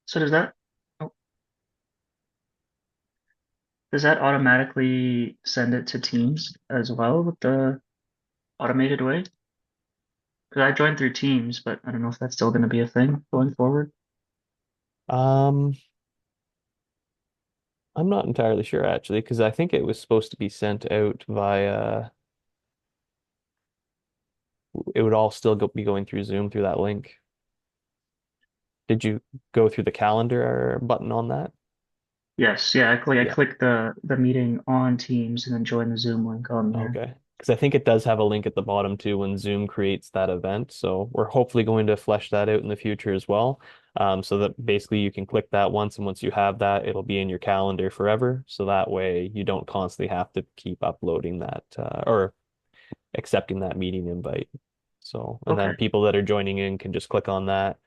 So oh, does that automatically send it to Teams as well with the automated way? Because I joined through Teams, but I don't know if that's still going to be a thing going forward. Um, I'm not entirely sure actually, because I think it was supposed to be sent out via, it would all still be going through Zoom through that link. Did you go through the calendar button on that? Yes, yeah, I Yeah. click the meeting on Teams and then join the Zoom link on there. Okay. Because I think it does have a link at the bottom too when Zoom creates that event. So we're hopefully going to flesh that out in the future as well. So that basically you can click that once, and once you have that, it'll be in your calendar forever. So that way you don't constantly have to keep uploading that or accepting that meeting invite. So, and then Okay, people that are joining in can just click on that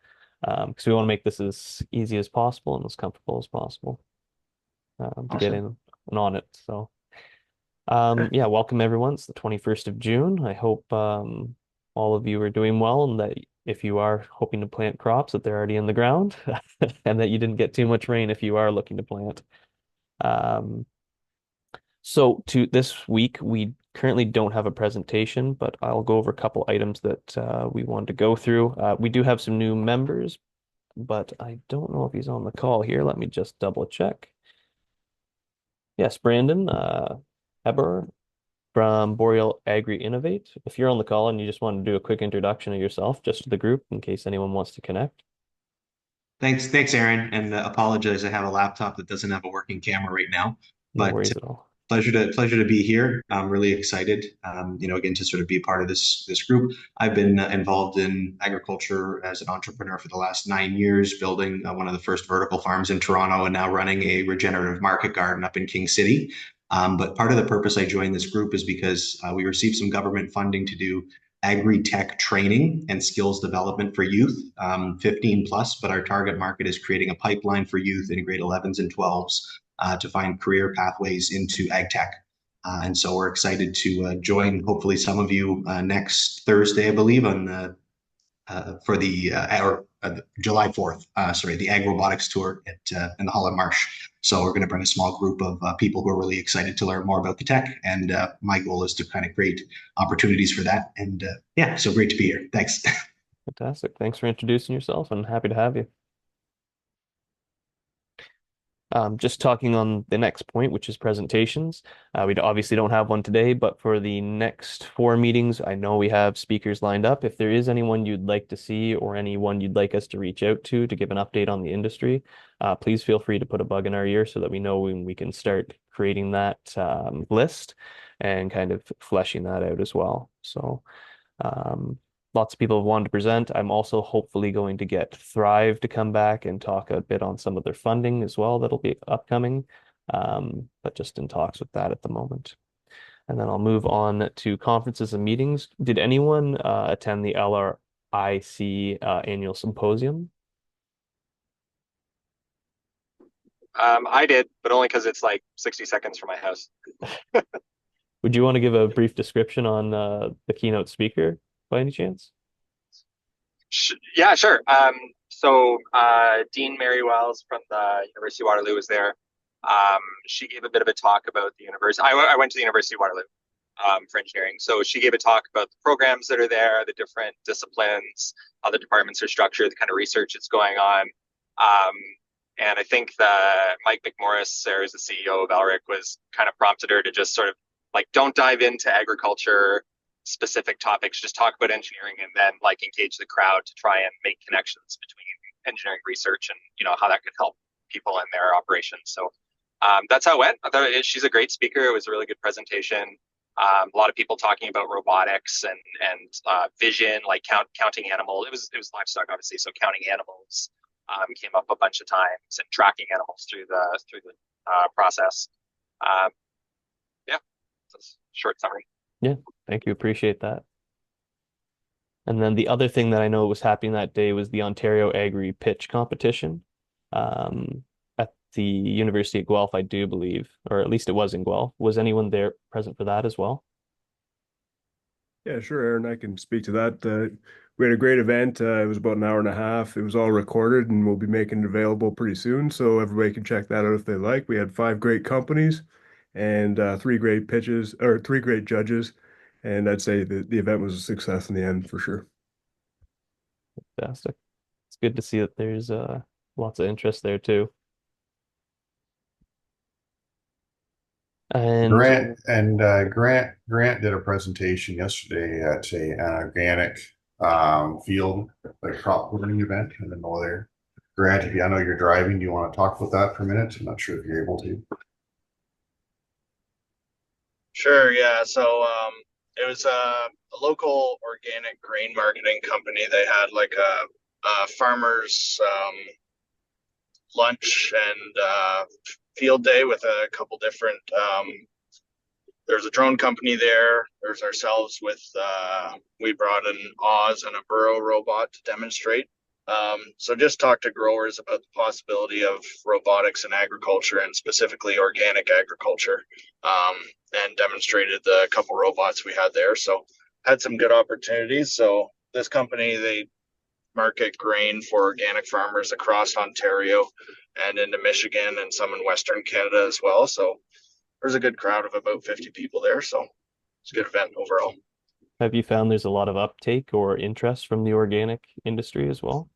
because we want to make this as easy as possible and as comfortable as possible to get awesome. in and on it. So. Okay, Yeah, welcome everyone. It's the 21st of June. I hope all of you are doing well and that if you are hoping to plant crops, that they're already in the ground and that you didn't get too much rain if you are looking to plant. Um, so to this week, we currently don't have a presentation, but I'll go over a couple items that we wanted to go through. We do have some new members, but I don't know if he's on the call here. Let me just double check. Yes, Brandon Eber from Boreal Agri Innovate. If you're on the call and you just want to do a quick introduction of yourself, just to the group, in case anyone wants to connect. Thanks, Aaron, and apologize. I have a laptop that doesn't have a working camera right now, No but worries at all. pleasure to be here. I'm really excited, again to sort of be a part of this group. I've been involved in agriculture as an entrepreneur for the last 9 years, building one of the first vertical farms in Toronto, and now running a regenerative market garden up in King City. But part of the purpose I joined this group is because we received some government funding to do agri-tech training and skills development for youth, 15 plus, but our target market is creating a pipeline for youth in grade 11s and 12s to find career pathways into ag tech. And so we're excited to join, hopefully, some of you next Thursday, I believe, on the for the July 4th, sorry, the AgRobotics tour in the Holland Marsh. So we're going to bring a small group of people who are really excited to learn more about the tech. And my goal is to kind of create opportunities for that. And yeah, so great to be here. Thanks. Fantastic. Thanks for introducing yourself and happy to have you. Just talking on the next point, which is presentations. We obviously don't have one today, but for the next four meetings, I know we have speakers lined up. If there is anyone you'd like to see or anyone you'd like us to reach out to give an update on the industry, please feel free to put a bug in our ear so that we know when we can start creating that list and kind of fleshing that out as well. So um, lots of people have wanted to present. I'm also hopefully going to get Thrive to come back and talk a bit on some of their funding as well. That'll be upcoming, but just in talks with that at the moment. And then I'll move on to conferences and meetings. Did anyone attend the LRIC annual symposium? I did, but only because it's like 60 seconds from my house. Would you want to give a brief description on the keynote speaker by any chance? Yeah, sure. Dean Mary Wells from the University of Waterloo was there. She gave a bit of a talk about the university. I went to the University of Waterloo for engineering. So she gave a talk about the programs that are there, the different disciplines, how the departments are structured, the kind of research that's going on. Um, and I think that Mike McMorris, who's the CEO of Elric, was kind of prompted her to just sort of like, don't dive into agriculture specific topics, just talk about engineering and then like engage the crowd to try and make connections between engineering research and how that could help people in their operations. So that's how it went. I thought she's a great speaker. It was a really good presentation. A lot of people talking about robotics and vision, like counting animals. It was livestock, obviously, so counting animals came up a bunch of times and tracking animals through the process. Um, yeah, that's a short summary. Yeah, thank you. Appreciate that. And then the other thing that I know was happening that day was the Ontario Agri Pitch Competition at the University of Guelph, I do believe, or at least it was in Guelph. Was anyone there present for that as well? Yeah, sure, Aaron, I can speak to that. we had a great event. It was about an hour and a half. It was all recorded, and we'll be making it available pretty soon, so everybody can check that out if they like. We had five great companies and three great pitches or three great judges, and I'd say the event was a success in the end for sure. Fantastic. It's good to see that there's lots of interest there too. And Grant did a presentation yesterday at an organic field, like crop learning event in the northern. Grant, if you, I know you're driving, do you want to talk about that for a minute? I'm not sure if you're able to. Sure, yeah. So it was a local organic grain marketing company. They had like a farmer's lunch and field day with a couple different. There's a drone company there. There's ourselves with we brought an Oz and a burrow robot to demonstrate. So just talk to growers about the possibility of robotics in agriculture and specifically organic agriculture, and demonstrated the couple robots we had there. So had some good opportunities. So this company, they market grain for organic farmers across Ontario and into Michigan and some in Western Canada as well. So there's a good crowd of about 50 people there. So it's a good event overall. have you found there's a lot of uptake or interest from the organic industry as well?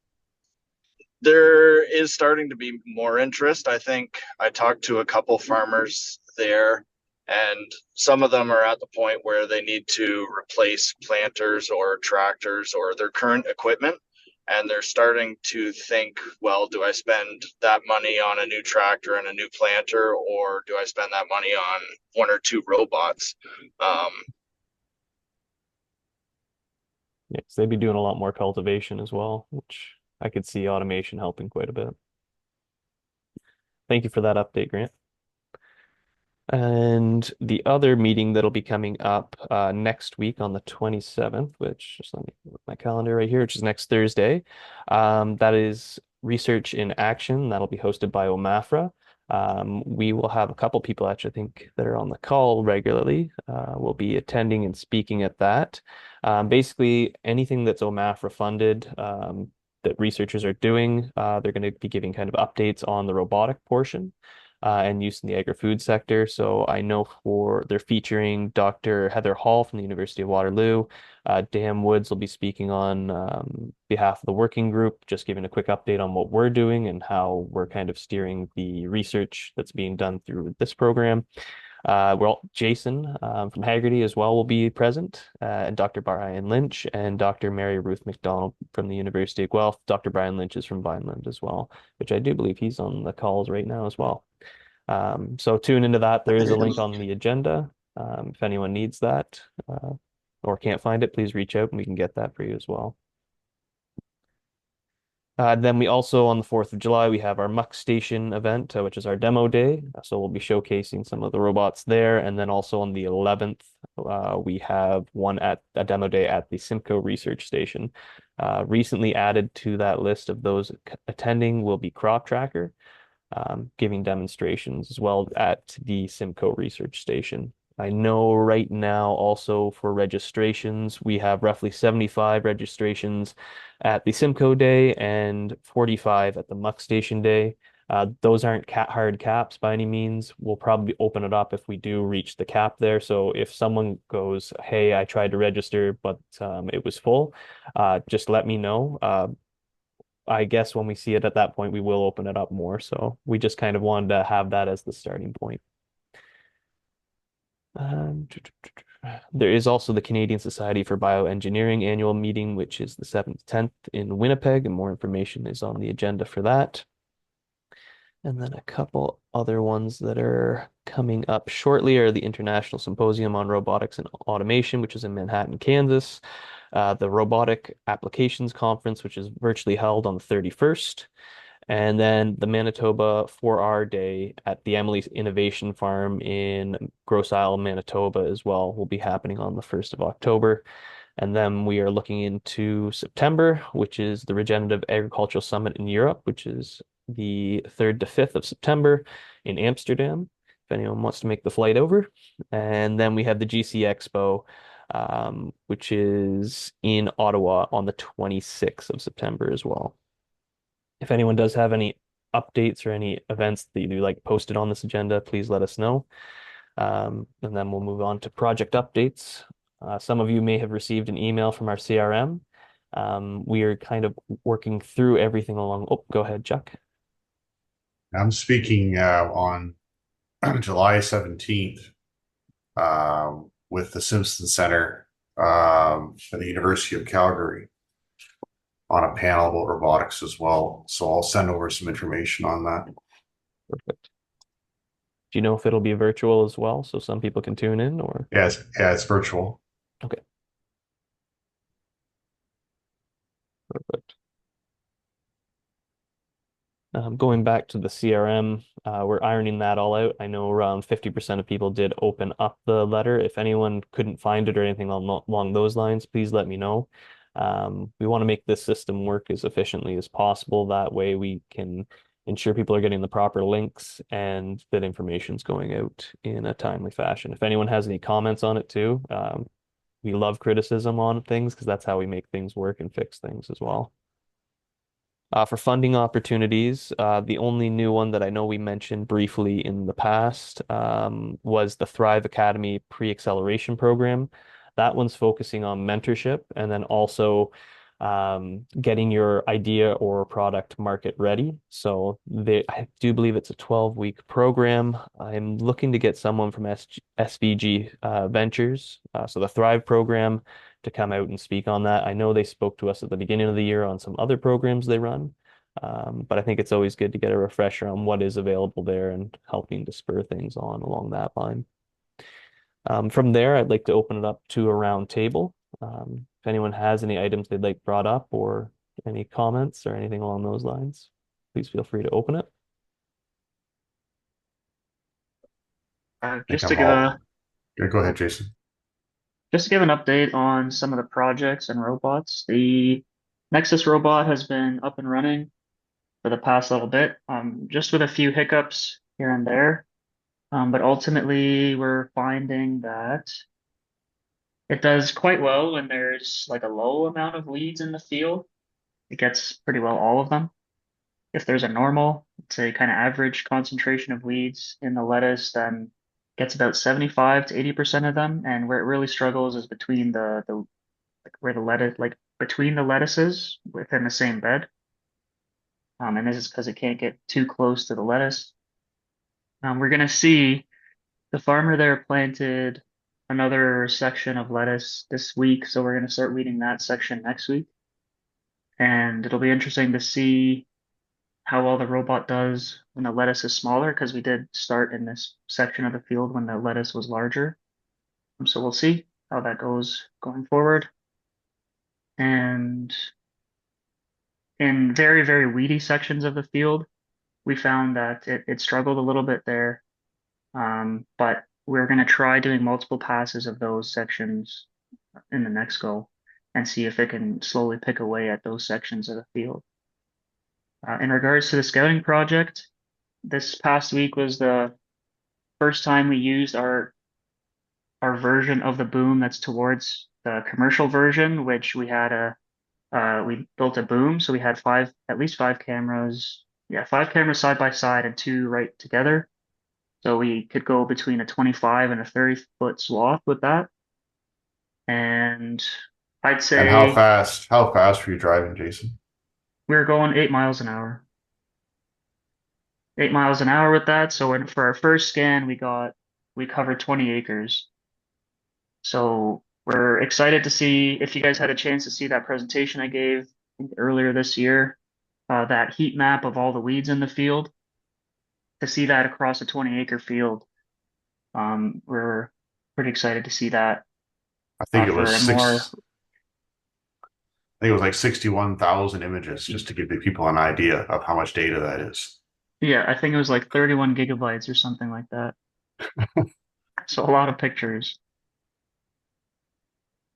There is starting to be more interest. I think I talked to a couple farmers there, and some of them are at the point where they need to replace planters or tractors or their current equipment. And they're starting to think, well, do I spend that money on a new tractor and a new planter, or do I spend that money on one or two robots? Um, Yeah, 'cause they'd be doing a lot more cultivation as well, which I could see automation helping quite a bit. Thank you for that update, Grant. And the other meeting that'll be coming up next week on the 27th, which just let me look at my calendar right here, which is next Thursday. That is Research in Action. That'll be hosted by OMAFRA. We will have a couple people actually, I think, that are on the call regularly. Will be attending and speaking at that. Basically, anything that's OMAFRA funded that researchers are doing, they're going to be giving kind of updates on the robotic portion and use in the agri-food sector. So I know they're featuring Dr. Heather Hall from the University of Waterloo. Dan Woods will be speaking on behalf of the working group, just giving a quick update on what we're doing and how we're kind of steering the research that's being done through this program. Jason from Haggerty as well will be present, and Dr. Brian Lynch and Dr. Mary Ruth McDonald from the University of Guelph. Dr. Brian Lynch is from Vineland as well, which I do believe he's on the calls right now as well. So tune into that. There is a link on the agenda. If anyone needs that or can't find it, please reach out and we can get that for you as well. Then we also, on the 4th of July, we have our Muck Station event, which is our demo day. So we'll be showcasing some of the robots there. And then also on the 11th, we have one at a demo day at the Simcoe Research Station. Recently added to that list of those attending will be Crop Tracker, giving demonstrations as well at the Simcoe Research Station. I know right now also for registrations, we have roughly 75 registrations at the Simcoe Day and 45 at the Muck Station Day. Those aren't hard caps by any means. We'll probably open it up if we do reach the cap there. So if someone goes, hey, I tried to register, but it was full, just let me know. I guess when we see it at that point, we will open it up more. So we just kind of wanted to have that as the starting point. There is also the Canadian Society for Bioengineering annual meeting, which is the 7th, 10th in Winnipeg, and more information is on the agenda for that. And then a couple other ones that are coming up shortly are the International Symposium on Robotics and Automation, which is in Manhattan, Kansas. The Robotic Applications Conference, which is virtually held on the 31st. And then the Manitoba 4R Day at the Emily's Innovation Farm in Grosse Isle, Manitoba as well will be happening on the 1st of October. And then we are looking into September, which is the Regenerative Agricultural Summit in Europe, which is the 3rd to 5th of September in Amsterdam, if anyone wants to make the flight over. And then we have the GC Expo which is in Ottawa on the 26th of September as well. If anyone does have any updates or any events that you like posted on this agenda, please let us know. And then we'll move on to project updates. Some of you may have received an email from our CRM. We are kind of working through everything along. Oh, go ahead, Chuck. I'm speaking on July 17th with the Simpson Center at the University of Calgary on a panel about robotics as well. So I'll send over some information on that. Perfect. Do you know if it'll be virtual as well, so some people can tune in, or? Yeah, it's virtual. Okay. Perfect. Going back to the CRM, we're ironing that all out. I know around 50% of people did open up the letter. If anyone couldn't find it or anything along those lines, please let me know. We want to make this system work as efficiently as possible. That way we can ensure people are getting the proper links and that information's going out in a timely fashion. If anyone has any comments on it too, we love criticism on things because that's how we make things work and fix things as well. For funding opportunities, the only new one that I know we mentioned briefly in the past was the Thrive Academy Pre-Acceleration Program. That one's focusing on mentorship and then also getting your idea or product market ready. So I do believe it's a 12-week program. I'm looking to get someone from SVG Ventures, so the Thrive program, to come out and speak on that. I know they spoke to us at the beginning of the year on some other programs they run, but I think it's always good to get a refresher on what is available there and helping to spur things on along that line. From there, I'd like to open it up to a round table. If anyone has any items they'd like brought up or any comments or anything along those lines, please feel free to open it. I think Just to I'm give all. Yeah, go ahead, Jason. just to give an update on some of the projects and robots, the Nexus robot has been up and running for the past little bit, just with a few hiccups here and there. But ultimately, we're finding that it does quite well when there's like a low amount of weeds in the field. It gets pretty well all of them. If there's a normal, it's a kind of average concentration of weeds in the lettuce, then gets about 75 to 80% of them. And where it really struggles is between the like where the lettuce like between the lettuces within the same bed. And this is because it can't get too close to the lettuce. We're gonna see the farmer there planted another section of lettuce this week, so we're gonna start weeding that section next week. And it'll be interesting to see how well the robot does when the lettuce is smaller, because we did start in this section of the field when the lettuce was larger. So we'll see how that goes going forward. And in very, very weedy sections of the field, we found that it struggled a little bit there. But we're going to try doing multiple passes of those sections in the next go and see if it can slowly pick away at those sections of the field. In regards to the scouting project, this past week was the first time we used our version of the boom that's towards the commercial version, which we built a boom, so we had at least five cameras, yeah, five cameras side by side and two right together. So we could go between a 25 and a 30-foot swath with that. And I'd And say how fast were you driving, Jason? we were going 8 miles an hour. 8 miles an hour with that. So for our first scan, we covered 20 acres. So we're excited to see if you guys had a chance to see that presentation I gave earlier this year, that heat map of all the weeds in the field. To see that across a 20-acre field, we're pretty excited to see that I think it for was a more. I think it was like 61,000 images, just to give the people an idea of how much data that is. Yeah, I think it was like 31 gigabytes or something like that. So a lot of pictures.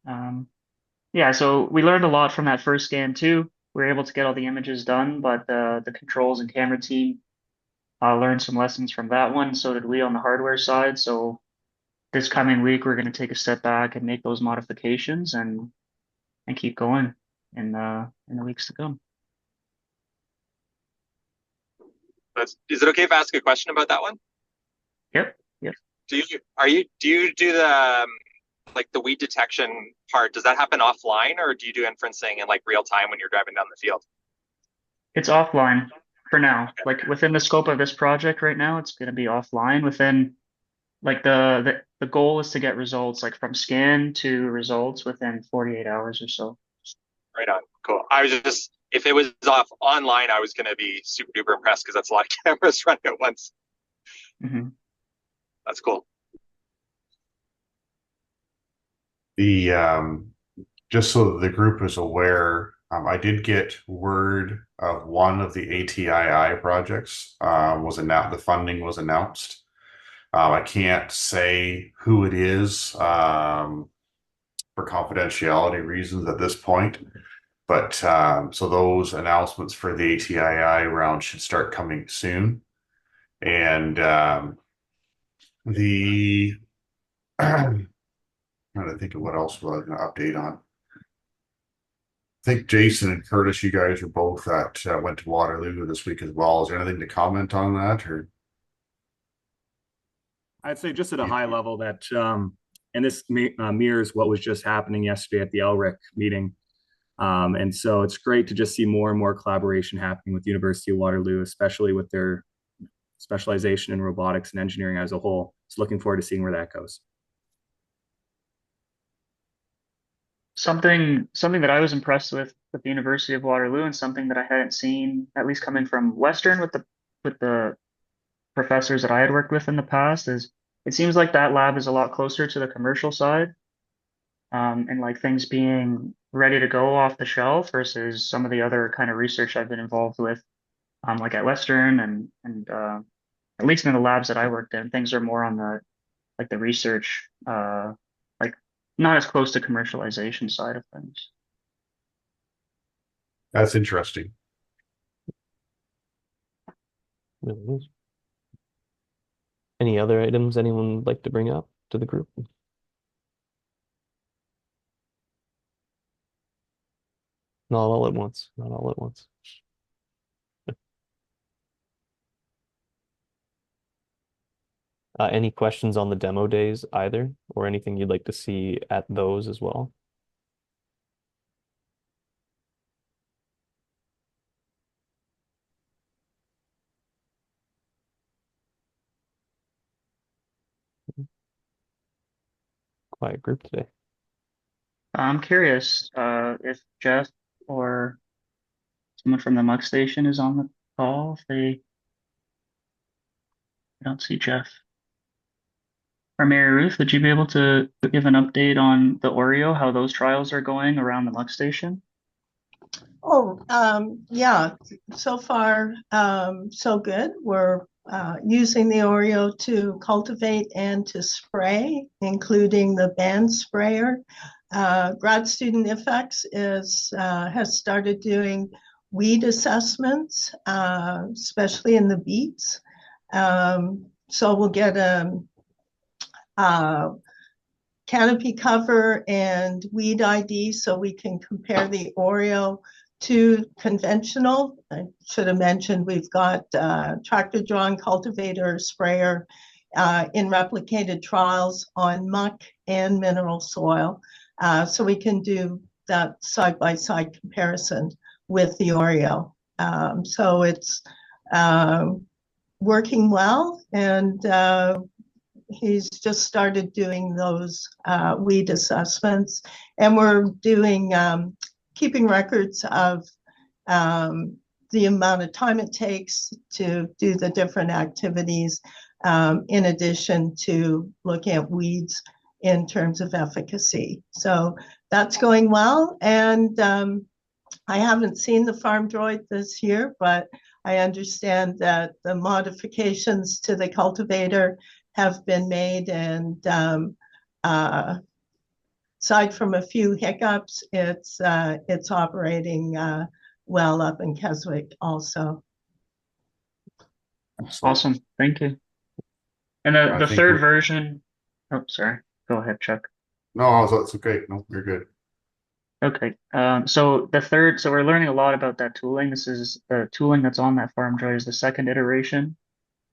Um, yeah, so we learned a lot from that first scan too. We were able to get all the images done, but the controls and camera team learned some lessons from that one. So did we on the hardware side. So this coming week we're going to take a step back and make those modifications and keep going in the weeks to come. Is it okay if I ask a question about that one? Yep. Yep. Do you do the like the weed detection part? Does that happen offline, or do you do inferencing in like real time when you're driving down the field? It's offline for now. Okay. Like within the scope of this project right now, it's going to be offline within like the goal is to get results like from scan to results within 48 hours or so. Right on. Cool. I was just, if it was off online, I was going to be super duper impressed because that's a lot of cameras running at once. Mm-hmm. That's cool. The just so the group is aware, I did get word of one of the ATII projects the funding was announced. I can't say who it is for confidentiality reasons at this point, but so those announcements for the ATII round should start coming soon, and the I'm trying to think of what else was I going to update on. I think Jason and Curtis, you guys are both went to Waterloo this week as well. Is there anything to comment on that, or? I'd say just at a high level that, and this mirrors what was just happening yesterday at the LRIC meeting. And so it's great to just see more and more collaboration happening with the University of Waterloo, especially with their specialization in robotics and engineering as a whole. So looking forward to seeing where that goes. Something that I was impressed with the University of Waterloo and something that I hadn't seen, at least coming from Western with the professors that I had worked with in the past, is it seems like that lab is a lot closer to the commercial side, and like things being ready to go off the shelf versus some of the other kind of research I've been involved with, like at Western and at least in the labs that I worked in, things are more on the like the research, like not as close to commercialization side of things. That's interesting. Really is. Any other items anyone would like to bring up to the group? Not all at once. Not all at once. Any questions on the demo days either, or anything you'd like to see at those as well? Quiet group today. I'm curious if Jeff or someone from the Muck Station is on the call. If they, I don't see Jeff. Or Mary Ruth, would you be able to give an update on the Oreo, how those trials are going around the Muck Station? Oh, yeah. So far, so good. We're using the Oreo to cultivate and to spray, including the band sprayer. Grad student IFEX has started doing weed assessments, especially in the beets. So we'll get a canopy cover and weed ID so we can compare the Oreo to conventional. I should have mentioned we've got tractor drawn cultivator sprayer in replicated trials on muck and mineral soil. So we can do that side-by-side comparison with the Oreo. So it's working well, and he's just started doing those weed assessments, and we're doing keeping records of the amount of time it takes to do the different activities, in addition to looking at weeds in terms of efficacy. So that's going well, and I haven't seen the farm droid this year, but I understand that the modifications to the cultivator have been made, and aside from a few hiccups, it's operating well up in Keswick also. Awesome, thank you. And the third version, Oh, sorry. Go ahead, Chuck. No, that's okay. No, you're good. Okay. So we're learning a lot about that tooling. This is the tooling that's on that farm droid is the second iteration,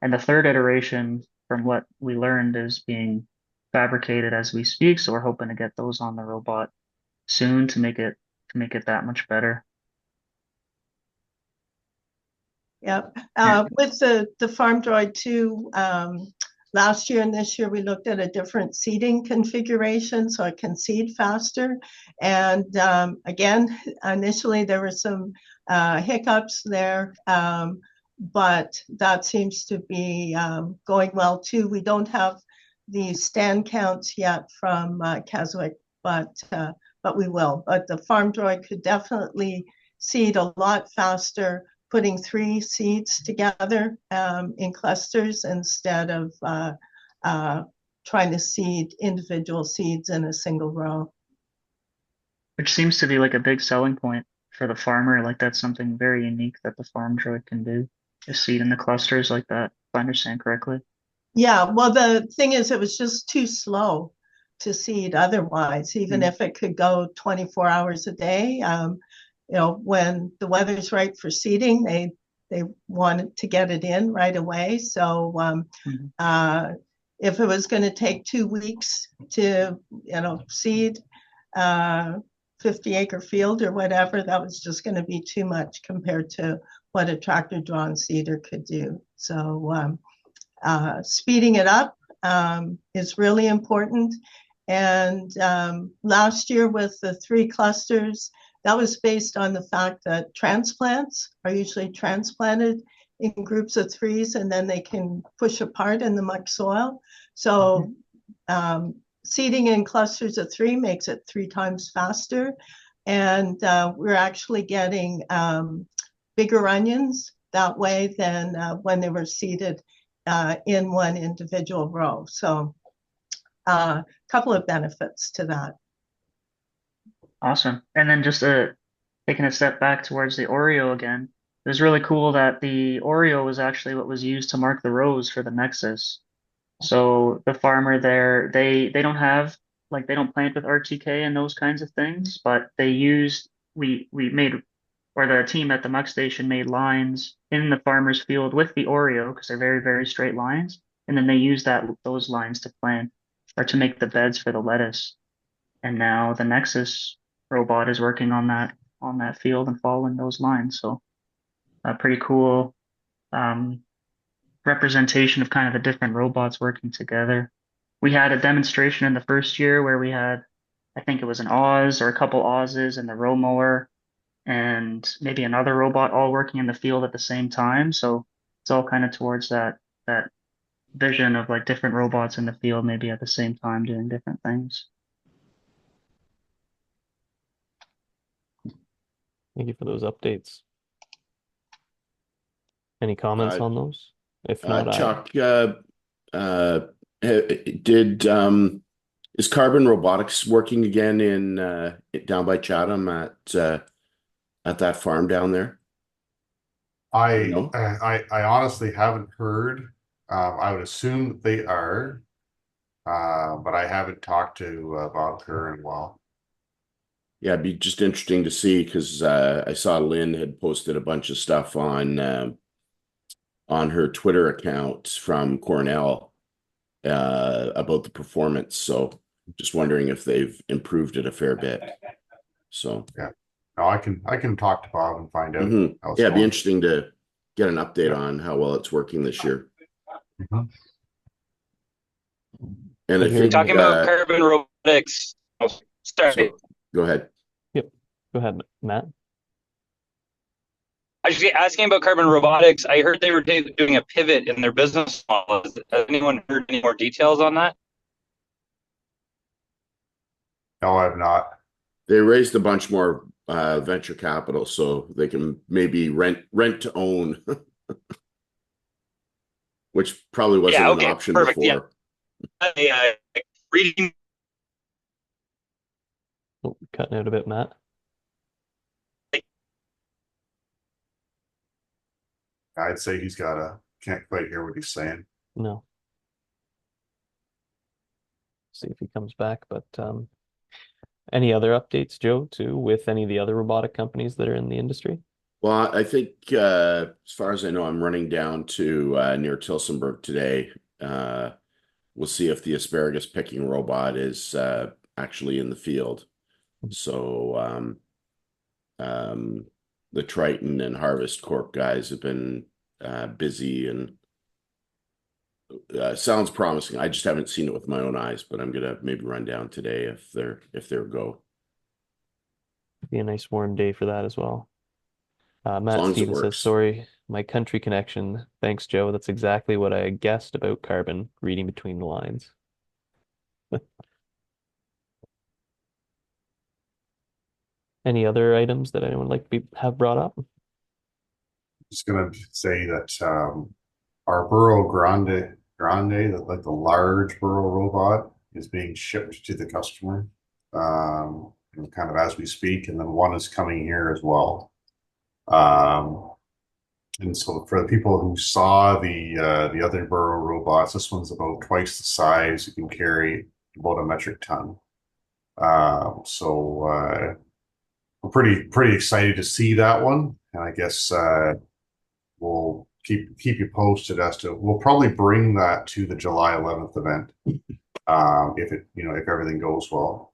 and the third iteration, from what we learned, is being fabricated as we speak. So we're hoping to get those on the robot soon to make it that much better. Yep. Yeah. With the farm droid too, last year and this year we looked at a different seeding configuration so it can seed faster. And again, initially there were some hiccups there, but that seems to be going well too. We don't have the stand counts yet from Keswick, but we will. But the farm droid could definitely seed a lot faster, putting 3 seeds together in clusters instead of trying to seed individual seeds in a single row. Which seems to be like a big selling point for the farmer. Like that's something very unique that the farm droid can do, is seed in the clusters like that, if I understand correctly. Yeah, well, the thing is, it was just too slow to seed otherwise, even if it could go 24 hours a day. When the weather's right for seeding, they wanted to get it in right away. So if it was going to take 2 weeks to, seed 50-acre field or whatever, that was just going to be too much compared to what a tractor drawn seeder could do. So speeding it up is really important. And last year with the 3 clusters, that was based on the fact that transplants are usually transplanted in groups of 3s and then they can push apart in the muck soil. So seeding in clusters of 3 makes it 3 times faster. And we're actually getting bigger onions that way than when they were seeded in one individual row. So a couple of benefits to that. Awesome. And then just taking a step back towards the Oreo again, it was really cool that the Oreo was actually what was used to mark the rows for the Nexus. So the farmer there, they don't have like they don't plant with RTK and those kinds of things, but they used we made or the team at the muck station made lines in the farmer's field with the Oreo because they're very, very straight lines, and then they used those lines to plant or to make the beds for the lettuce. And now the Nexus robot is working on that field and following those lines. So a pretty cool um, representation of kind of the different robots working together. We had a demonstration in the first year where we had, I think it was an Oz or a couple Oz's and the row mower and maybe another robot all working in the field at the same time. So it's all kind of towards that vision of like different robots in the field maybe at the same time doing different things. Thank you for those updates. Any comments on those? If not, Chuck, did is Carbon Robotics working again in down by Chatham at that farm down there? I No? I honestly haven't heard. I would assume that they are, but I haven't talked to Bob Kerr in a while. Yeah, it'd be just interesting to see because I saw Lynn had posted a bunch of stuff on her Twitter account from Cornell about the performance. So just wondering if they've improved it a fair bit. So yeah, no, I can talk to Bob and find out. Yeah, it'd be interesting to get an update on how well it's working this year. And I think talking about Carbon Robotics. Oh, sorry. So, go ahead. Yep. Go ahead, Matt. I was just asking about Carbon Robotics. I heard they were doing a pivot in their business model. Has anyone heard any more details on that? No, I have not. They raised a bunch more venture capital, so they can maybe rent to own, which probably wasn't an option perfect. before. Yeah. Reading. Oh, cutting out a bit, Matt. I'd say can't quite hear what he's saying. No. see if he comes back. But any other updates, Joe, too, with any of the other robotic companies that are in the industry? Well, I think as far as I know, I'm running down to near Tilsonburg today. We'll see if the asparagus picking robot is actually in the field. So the Triton and Harvest Corp guys have been busy, and sounds promising. I just haven't seen it with my own eyes, but I'm gonna maybe run down today if they're go. Be a nice warm day for that as well. As Matt long as it Stevens says, works. sorry, my country connection. Thanks, Joe. That's exactly what I guessed about carbon, reading between the lines. Any other items that anyone would like to have brought up? Just gonna say that our Burro Grande, like the large Burro robot, is being shipped to the customer, kind of as we speak, and then one is coming here as well. And so for the people who saw the other Burro robots, this one's about twice the size. It can carry about a metric ton. We're pretty excited to see that one, and I guess we'll keep you posted as to. We'll probably bring that to the July 11th event, if everything goes well.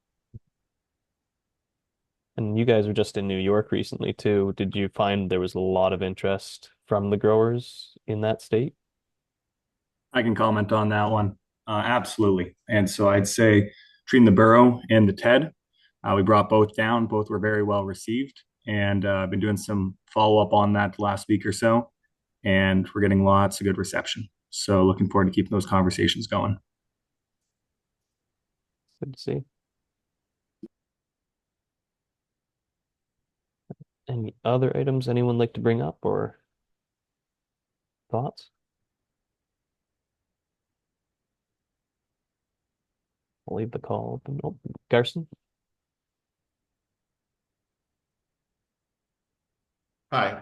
And you guys were just in New York recently too. Did you find there was a lot of interest from the growers in that state? I can comment on that one. Absolutely. And so I'd say between the Burrow and the TED, we brought both down. Both were very well received. And I've been doing some follow up on that the last week or so. And we're getting lots of good reception. So looking forward to keeping those conversations going. Good to see. Any other items anyone like to bring up or thoughts? I'll leave the call open. Oh, Garson? Hi,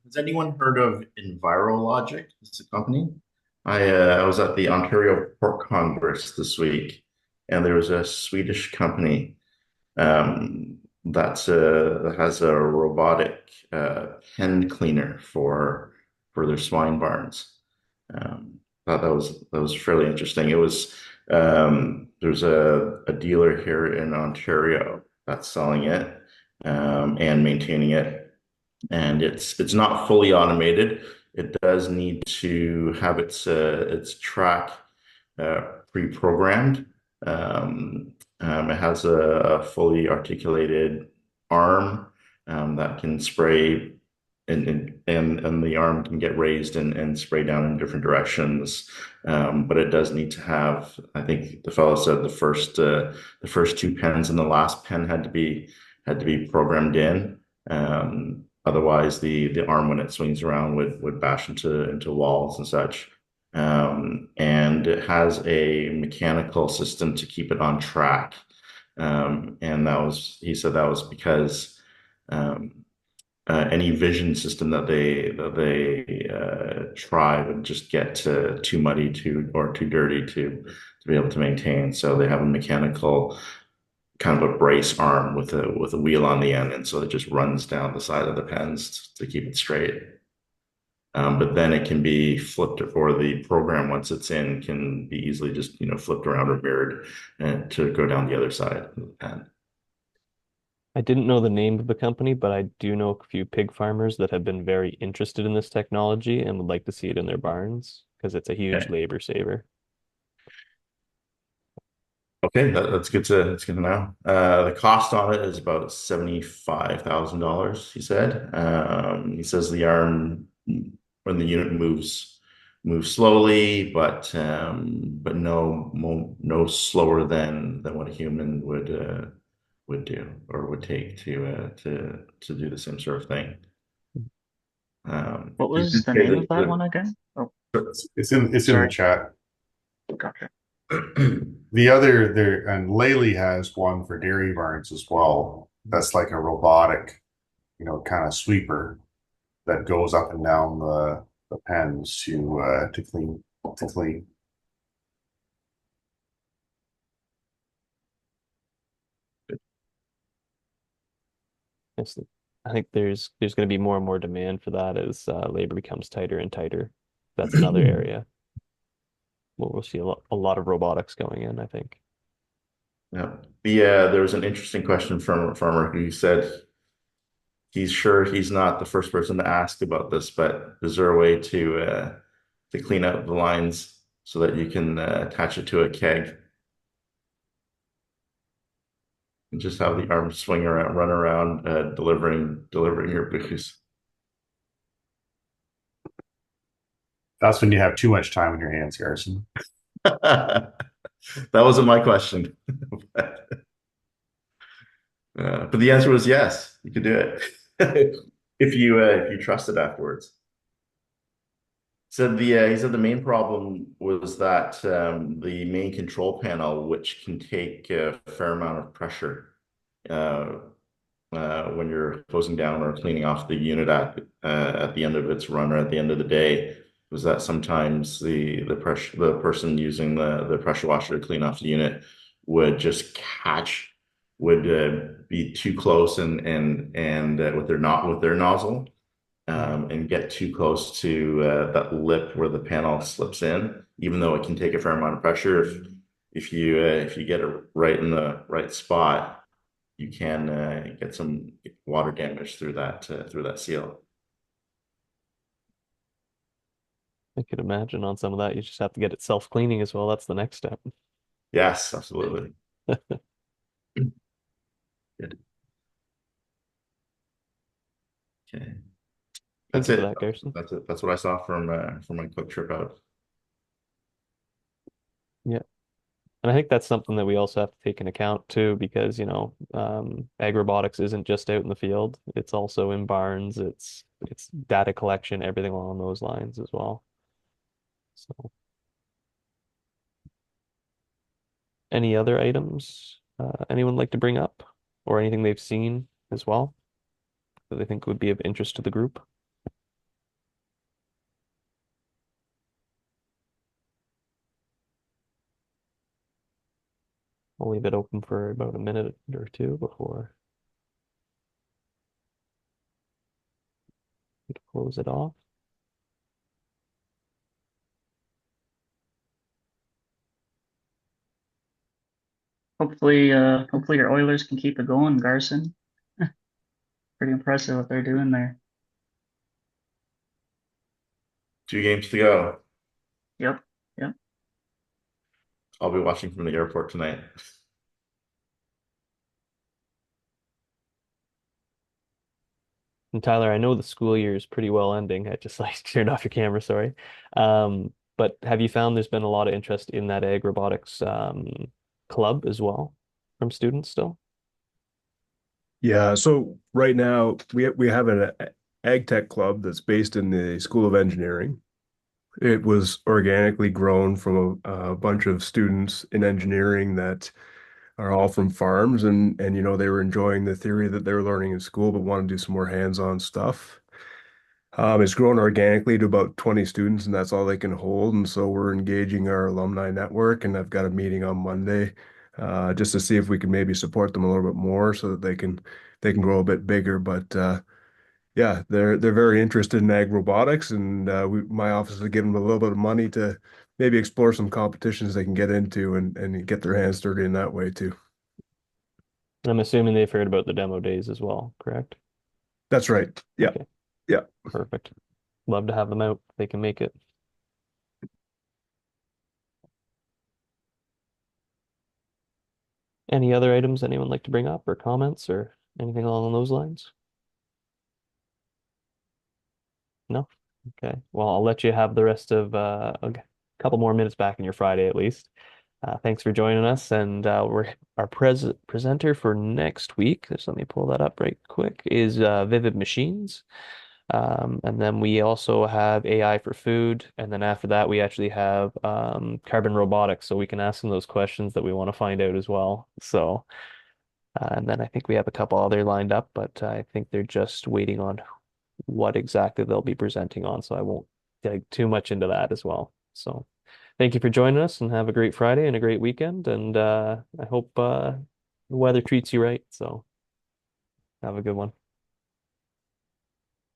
has anyone heard of EnviroLogic? It's a company. I was at the Ontario Pork Congress this week, and there was a Swedish company that has a robotic pen cleaner for their swine barns. Thought that was fairly interesting. It was there's a dealer here in Ontario that's selling it and maintaining it, and it's not fully automated. It does need to have its track pre-programmed. It has a fully articulated arm that can spray, and the arm can get raised and spray down in different directions. But it does need to have, I think the fellow said the first two pens and the last pen had to be programmed in. Otherwise, the arm when it swings around would bash into walls and such. And it has a mechanical system to keep it on track. And he said that was because any vision system that they try would just get too muddy, or too dirty to be able to maintain. So they have a mechanical kind of a brace arm with a wheel on the end, and so it just runs down the side of the pens to keep it straight. But then it can be flipped, or the program once it's in can be easily just flipped around or mirrored to go down the other side of the pen. I didn't know the name of the company, but I do know a few pig farmers that have been very interested in this technology and would like to see it in their barns because it's a huge Okay. labor saver. Okay, that's good to know. The cost on it is about $75,000, he said. He says the arm, when the unit moves slowly, but no slower than what a human would do or would take to do the same sort of thing. What He was did the say name of that one again? Oh, It's in the sorry. chat. Gotcha. The other there, and Laley has one for dairy barns as well. That's like a robotic, kind of sweeper that goes up and down the pens to clean. Yes, I think there's going to be more and more demand for that as labor becomes tighter and tighter. That's another area where we'll see a lot of robotics going in, I think. Yeah. There was an interesting question from a farmer who said he's sure he's not the first person to ask about this, but is there a way to clean out the lines so that you can attach it to a keg and just have the arms swing around, run around, delivering your booze? That's when you have too much time on your hands, Garrison. That wasn't my question. But the answer was yes, you could do it if you trust it afterwards. He said the main problem was that the main control panel, which can take a fair amount of pressure uh, when you're closing down or cleaning off the unit at the end of its run or at the end of the day, was that sometimes the person using the pressure washer to clean off the unit would just would be too close and with their nozzle and get too close to that lip where the panel slips in, even though it can take a fair amount of pressure. If you get it right in the right spot, you can get some water damage through that seal. I could imagine on some of that, you just have to get it self-cleaning as well. That's the next step. Yes, absolutely. Good. Okay. Thank That's you for it. that, Garrison. That's it. That's what I saw from my quick trip out. Yeah. And I think that's something that we also have to take into account too, because, AgRobotics isn't just out in the field. It's also in barns. It's data collection, everything along those lines as well. So any other items anyone like to bring up or anything they've seen as well that they think would be of interest to the group? I'll leave it open for about a minute or two before we close it off. Hopefully your Oilers can keep it going, Garson. Pretty impressive what they're doing there. 2 games to go. Yep. Yep. I'll be watching from the airport tonight. And Tyler, I know the school year is pretty well ending. I just like turned off your camera, sorry. But have you found there's been a lot of interest in that ag robotics club as well from students still? Yeah, so right now we have an ag tech club that's based in the School of Engineering. It was organically grown from a bunch of students in engineering that are all from farms, and they were enjoying the theory that they were learning in school, but want to do some more hands-on stuff. It's grown organically to about 20 students, and that's all they can hold. And so we're engaging our alumni network, and I've got a meeting on Monday just to see if we can maybe support them a little bit more so that they can grow a bit bigger. But yeah, they're very interested in ag robotics, and my office has given them a little bit of money to maybe explore some competitions they can get into and get their hands dirty in that way too. I'm assuming they've heard about the demo days as well, correct? That's right. Yeah. Okay, Yeah. perfect. Love to have them out. They can make it. Any other items anyone like to bring up or comments or anything along those lines? No? Okay. Well, I'll let you have the rest of a couple more minutes back in your Friday at least. Thanks for joining us. And our presenter for next week, just let me pull that up right quick, is Vivid Machines. And then we also have AI for food. And then after that, we actually have carbon robotics. So we can ask them those questions that we want to find out as well. So, and then I think we have a couple other lined up, but I think they're just waiting on what exactly they'll be presenting on. So I won't dig too much into that as well. So thank you for joining us and have a great Friday and a great weekend. And I hope the weather treats you right. So have a good one.